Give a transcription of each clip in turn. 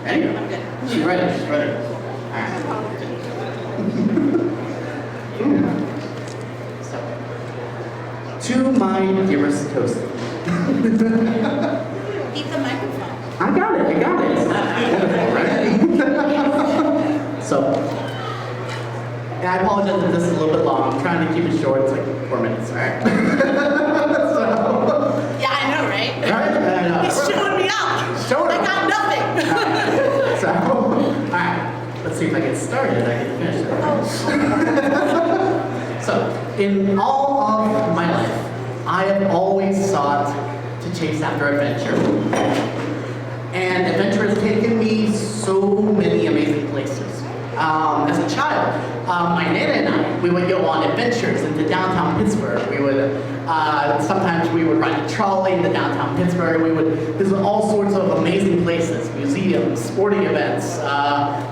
Anyway, I'm good. she's ready. She's ready. All right. So, to my dearest Toasty. Eat the microphone. I got it. Right? So, and I apologize if this is a little bit long. I'm trying to keep it short. It's like 4 minutes, all right? So, Yeah, I know, right? right? I know. He's showing me up. Showing I up. got nothing. So, all right. Let's see if I get started. I can finish it. So, in all of my life, I have always sought to chase after adventure. And adventure has taken me so many amazing places. As a child, my nana and I, we would go on adventures into downtown Pittsburgh. We would, sometimes we would ride a trolley into downtown Pittsburgh. We would visit all sorts of amazing places, museums, sporting events,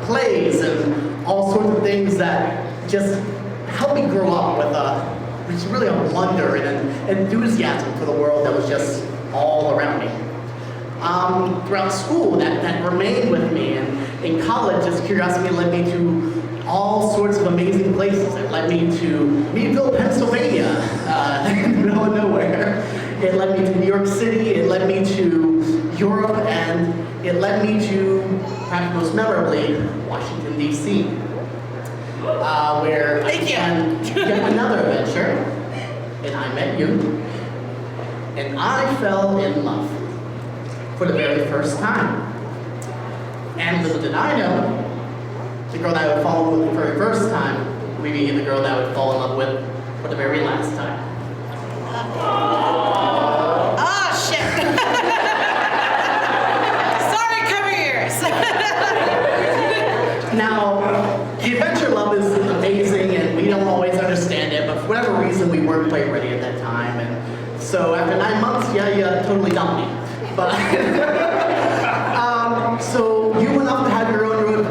plays, and all sorts of things that just helped me grow up with just really a wonder and an enthusiasm for the world that was just all around me. Throughout school, that remained with me, and in college, this curiosity led me to all sorts of amazing places. It led me to Meadville, Pennsylvania, in the middle of nowhere. It led me to New York City, it led me to Europe, and it led me to, perhaps most memorably, Washington, D.C., where I began yet another adventure, and I met you, and I fell in love for the very first time. And little did I know, the girl that I would fall in love with for the very first time would be the girl that I would fall in love with for the very last time. Oh, shit. Sorry, cover yours. Now, the adventure love is amazing and we don't always understand it, but for whatever reason we weren't quite ready at that time. And so after 9 months, yeah, you totally dumped me. But so you went off to have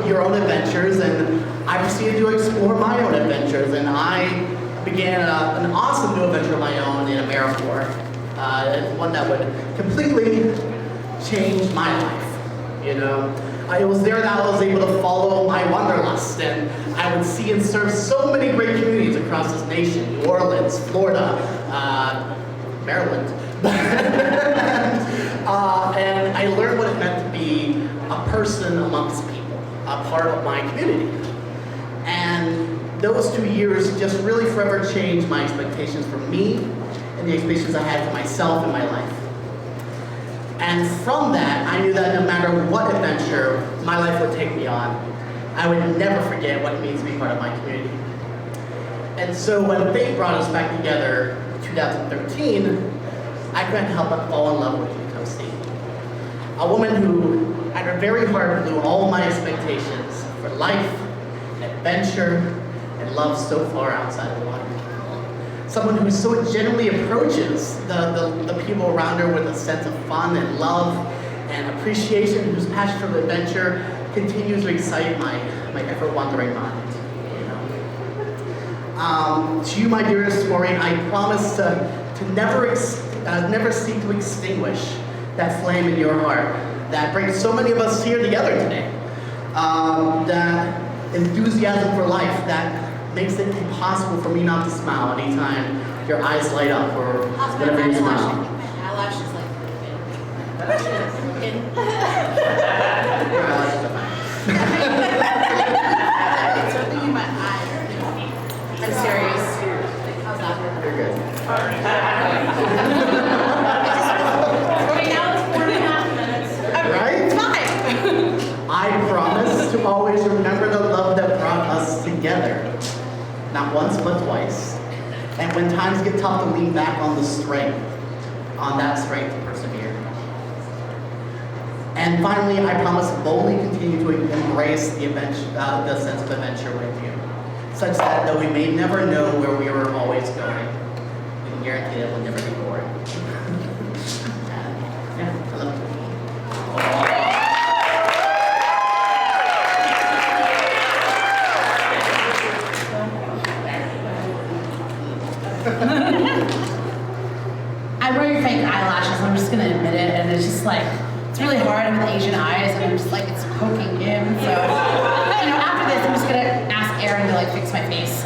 your own adventures, and I proceeded to explore my own adventures, and I began an awesome new adventure of my own in AmeriCorps. One that would completely change my life. You know, it was there that I was able to follow my wanderlust, and I would see and serve so many great communities across this nation: New Orleans, Florida, Maryland. And I learned what it meant to be a person amongst people, a part of my community. And those 2 years just really forever changed my expectations for me and the expectations I had for myself in my life. And from that, I knew that no matter what adventure my life would take me on, I would never forget what it means to be part of my community. And so when fate brought us back together in 2013, I couldn't help but fall in love with you, Toasty. A woman who at her very heart blew all my expectations for life, adventure, and love so far outside the water. Someone who so genuinely approaches the people around her with a sense of fun and love and appreciation, whose passion for adventure continues to excite my ever-wandering mind. To you, my dearest Maureen, I promise to never seek to extinguish that flame in your heart that brings so many of us here together today. That enthusiasm for life that makes it impossible for me not to smile anytime your eyes light up or whatever you smile. My eyelashes like Your eyelashes are fine. it's something in my eye. I'm serious. How's that? You're good. Right now it's 4.5 minutes. Right? It's fine. I promise to always remember the love that brought us together. Not once, but twice. And when times get tough, to lean back on that strength to persevere. And finally, I promise to boldly continue to embrace the sense of adventure with you, such that though we may never know where we are always going, we can guarantee that we'll never be bored. Yeah, I love you. I wear your fake eyelashes, I'm just gonna admit it, and it's just like, it's it's really hard with Asian eyes, and I'm just like, it's poking in. So, after this, I'm just gonna ask Aaron to like fix my face.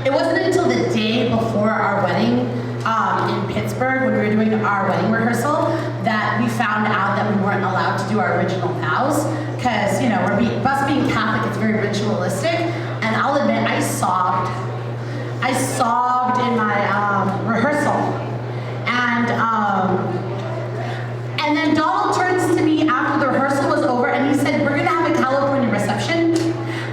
It wasn't until the day before our wedding in Pittsburgh, when we were doing our wedding rehearsal, that we found out that we weren't allowed to do our original vows, because us being Catholic, it's very ritualistic. And I'll admit, I sobbed in my rehearsal, and then Donald turns to me after the rehearsal was over, and he said, "We're gonna have a California reception,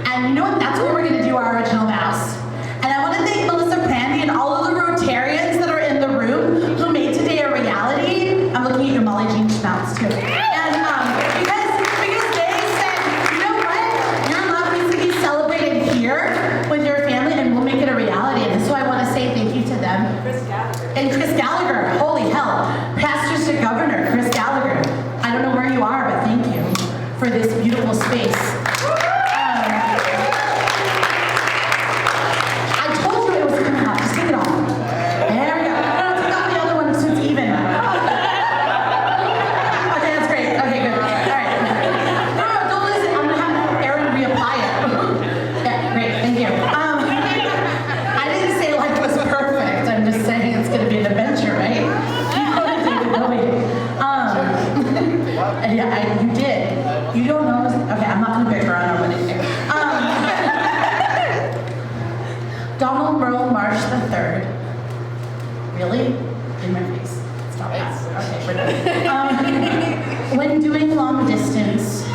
and you know what? That's when we're gonna do our original vows." And I want to thank Melissa Prandy and all of the Rotarians that are in the room who made today a reality. I'm looking at your Molly Jean Schnauz too. And because they said, you know what? Your love needs to be celebrated here with your family, and we'll make it a reality. And so I want to say thank you to them. And Chris Gallagher, holy hell. Pastors to Governor, Chris Gallagher. I don't know where you are, but thank you for this beautiful space. I told you it was coming up. Just take it off. There we go. No, take off the other one so it's even. Okay, that's great. Okay, good. All right. No, don't listen. I'm going to have Aaron reapply it. Yeah, great. Thank you. I didn't say life was perfect. I'm just saying it's going to be an adventure, right? Yeah, you did. You don't know. Okay, I'm not going to pick her on our wedding day. Donald Merle Marsh III. Really? In my face. Stop that. Okay, we're done. When doing long distance,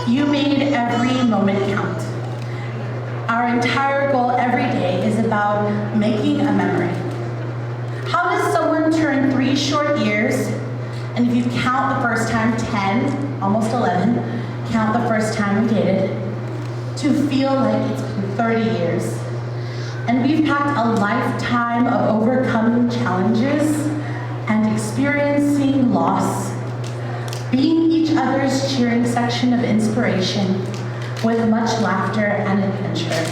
you made every moment count. Our entire goal every day is about making a memory. How does someone turn 3 short years, and if you count the first time 10, almost 11, count the first time we dated, to feel like it's been 30 years? And we've packed a lifetime of overcoming challenges and experiencing loss, being each other's cheering section of inspiration with much laughter and adventure.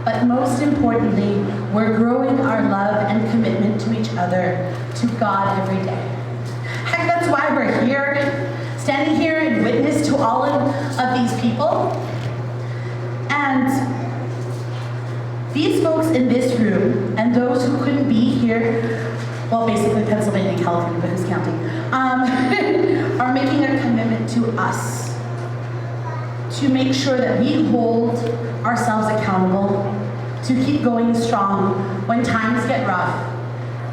But most importantly, we're growing our love and commitment to each other, to God every day. Heck, that's why we're here, standing here in witness to all of these people. And these folks in this room, and those who couldn't be here, well, basically Pennsylvania and California, but who's counting, are making a commitment to us to make sure that we hold ourselves accountable, to keep going strong when times get rough,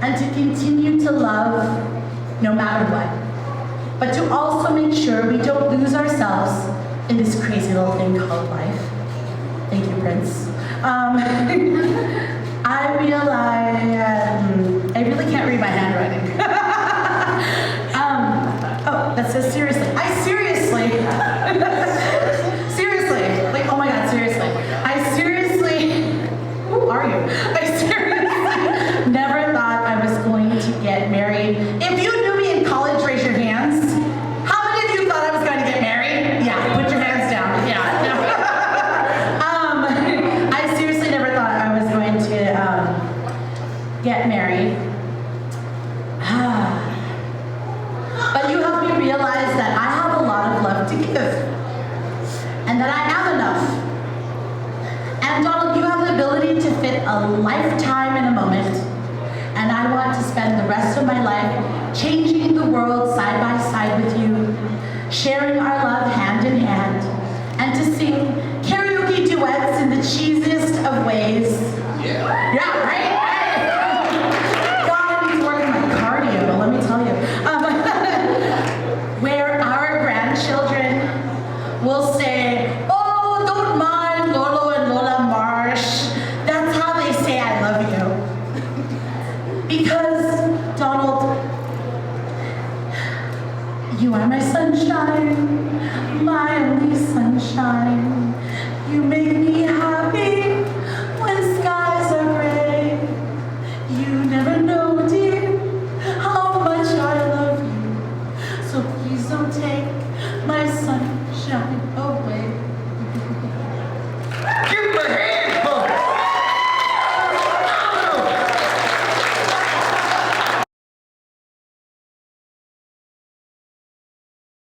and to continue to love no matter what. But to also make sure we don't lose ourselves in this crazy little thing called life. Thank you, Prince. I realize, I really can't read my handwriting. Oh, that says seriously. Seriously, like, oh my God, seriously. Who are you? I seriously never thought I was going to get married. If you knew me in college, raise your hands. How many of you thought I was going to get married? Yeah, put your hands down. Yeah. No. I seriously never thought I was going to get married. But you helped me realize that I have a lot of love to give, and that I am enough. And Donald, you have the ability to fit a lifetime in a moment, and I want to spend the rest of my life changing the world side by side with you, sharing our love hand in hand, and to sing karaoke duets in the cheesiest of ways. Yeah, right? God, I need to work on my cardio, but let me tell you. Where our grandchildren will say, "Oh, don't mind Lolo and Lola Marsh. That's how they say I love you." Because, Donald, you are my sunshine, my only sunshine. You make